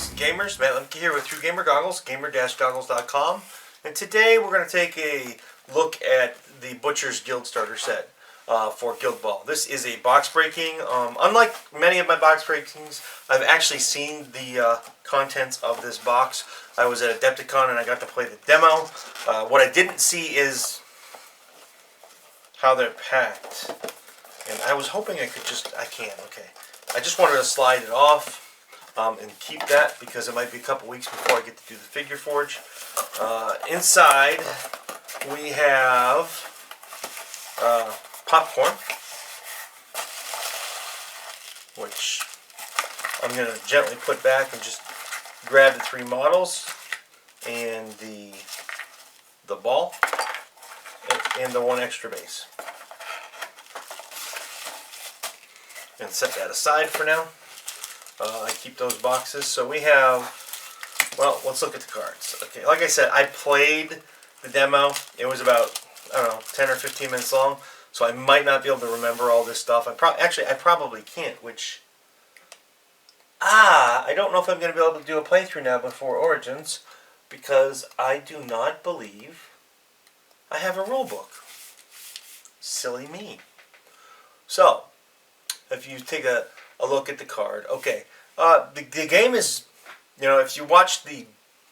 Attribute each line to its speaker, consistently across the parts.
Speaker 1: Geeks and Gamers, Matt Lemke here with True Gamer Goggles, gamer-goggles.com, and today we're going to take a look at the Butcher's Guild Starter set for Guild Ball. This is a box breaking. Unlike many of my box breakings, I've actually seen the contents of this box. I was at Adepticon and I got to play the demo. What I didn't see is how they're packed, and I was hoping I could just, okay. I just wanted to slide it off and keep that because it might be a couple weeks before I get to do the figure forge. Inside we have popcorn, which I'm going to gently put back and just grab the three models and the ball and the one extra base. And set that aside for now. I keep those boxes. So we have, well, let's look at the cards. Okay, like I said, I played the demo. It was about, I don't know, 10 or 15 minutes long. So I might not be able to remember all this stuff. I probably can't, which, I don't know if I'm going to be able to do a playthrough now before Origins, because I do not believe I have a rule book. Silly me. So, if you take a look at the card, okay, the game is, you know, if you watch the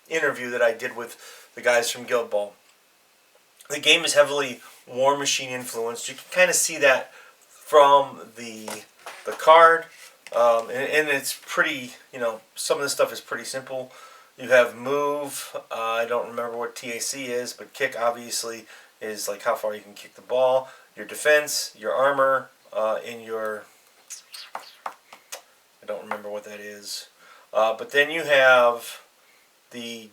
Speaker 1: interview that I did with the guys from Guild Ball, the game is heavily War Machine influenced. You can kind of see that from the card, and it's pretty, you know, some of this stuff is pretty simple. You have move, I don't remember what TAC is, but kick obviously is like how far you can kick the ball. Your defense, your armor, and your, I don't remember what that is. But then you have the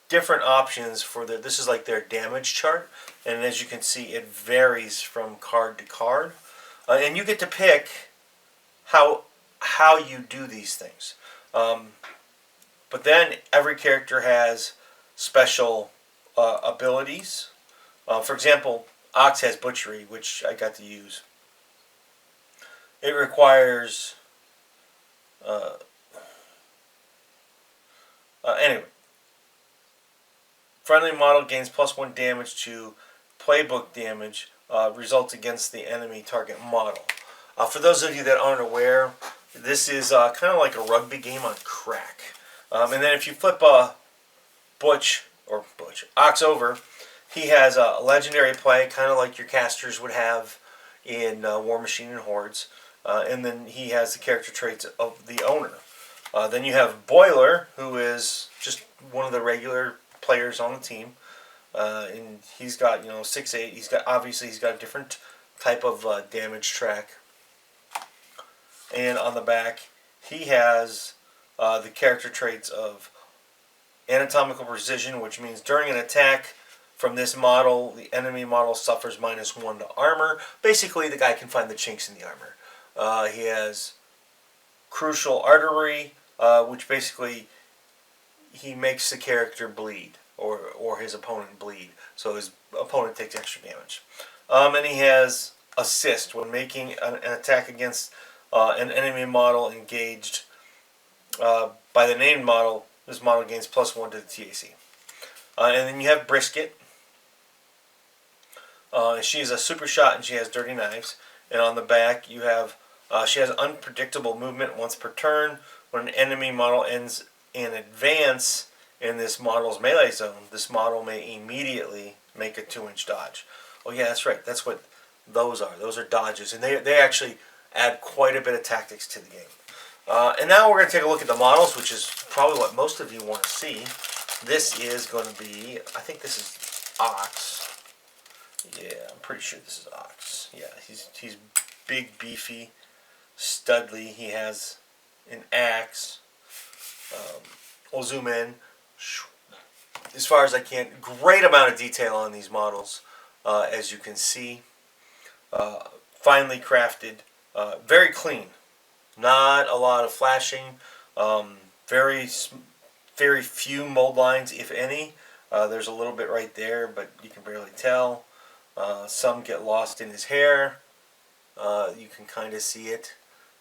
Speaker 1: different options for this is like their damage chart. And as you can see, it varies from card to card. And you get to pick how you do these things. But then every character has special abilities. For example, Ox has Butchery, which I got to use. It requires anyway, friendly model gains +1 damage to playbook damage results against the enemy target model. For those of you that aren't aware, this is kind of like a rugby game on crack. And then if you flip Ox over, he has a legendary play, kind of like your casters would have in War Machine and Hordes. And then he has the character traits of the owner. Then you have Boiler, who is just one of the regular players on the team. And he's got, you know, 6'8". He's got a different type of damage track. And on the back, he has the character traits of anatomical precision, which means during an attack from this model, the enemy model suffers -1 to armor. Basically, the guy can find the chinks in the armor. He has crucial artery, which basically he makes the character bleed, or his opponent bleed, so his opponent takes extra damage. And he has assist when making an attack against an enemy model engaged by the named model. This model gains +1 to the TAC. And then you have Brisket. She is a super shot and she has dirty knives. And on the back you have she has unpredictable movement once per turn. When an enemy model ends an advance in this model's melee zone, this model may immediately make a 2-inch dodge. Oh yeah, that's right. That's what those are. Those are dodges, and they actually add quite a bit of tactics to the game. And now we're going to take a look at the models, which is probably what most of you want to see. This is going to be, I think this is Ox. Yeah, I'm pretty sure this is Ox. Yeah, he's big, beefy, studly. He has an axe. We'll zoom in as far as I can. Great amount of detail on these models, as you can see. Finely crafted, very clean. Not a lot of flashing. Very few mold lines, if any. There's a little bit right there, but you can barely tell. Some get lost in his hair. You can kind of see it,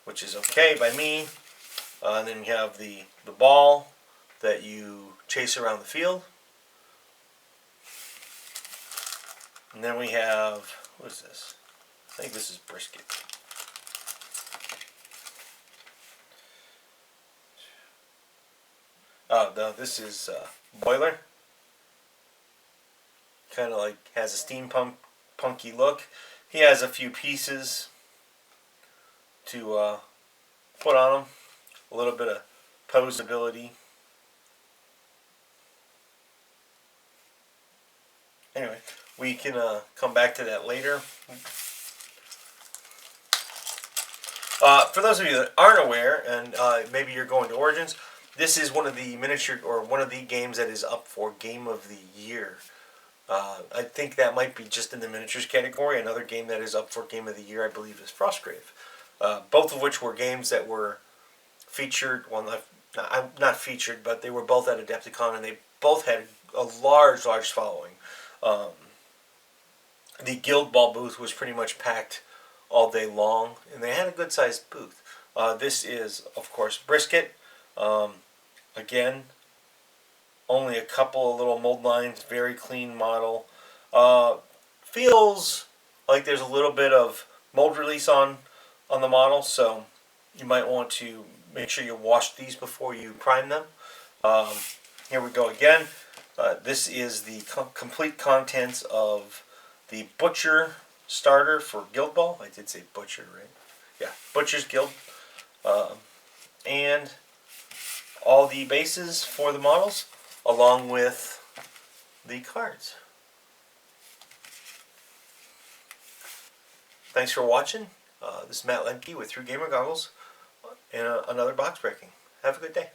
Speaker 1: which is okay by me. And then you have the ball that you chase around the field. And then we have, what is this? I think this is brisket. Oh, no, this is boiler. Kind of like has a steampunk punky look. He has a few pieces to put on him. A little bit of posability. Anyway, we can come back to that later. For those of you that aren't aware, and maybe you're going to Origins, this is one of the miniature, or one of the games that is up for Game of the Year. I think that might be just in the miniatures category. Another game that is up for Game of the Year, I believe, is Frostgrave. Both of which were games that were featured, well, not featured, but they were both at Adepticon, and they both had a large following. The Guild Ball booth was pretty much packed all day long, and they had a good-sized booth. This is, of course, brisket. Again, only a couple of little mold lines, very clean model. Feels like there's a little bit of mold release on the model, so you might want to make sure you wash these before you prime them. Here we go again. This is the complete contents of the Butcher starter for Guild Ball. I did say Butcher, right? Yeah, Butcher's Guild. And all the bases for the models, along with the cards. Thanks for watching. This is Matt Lemke with Through Gamer Goggles and another box breaking. Have a good day.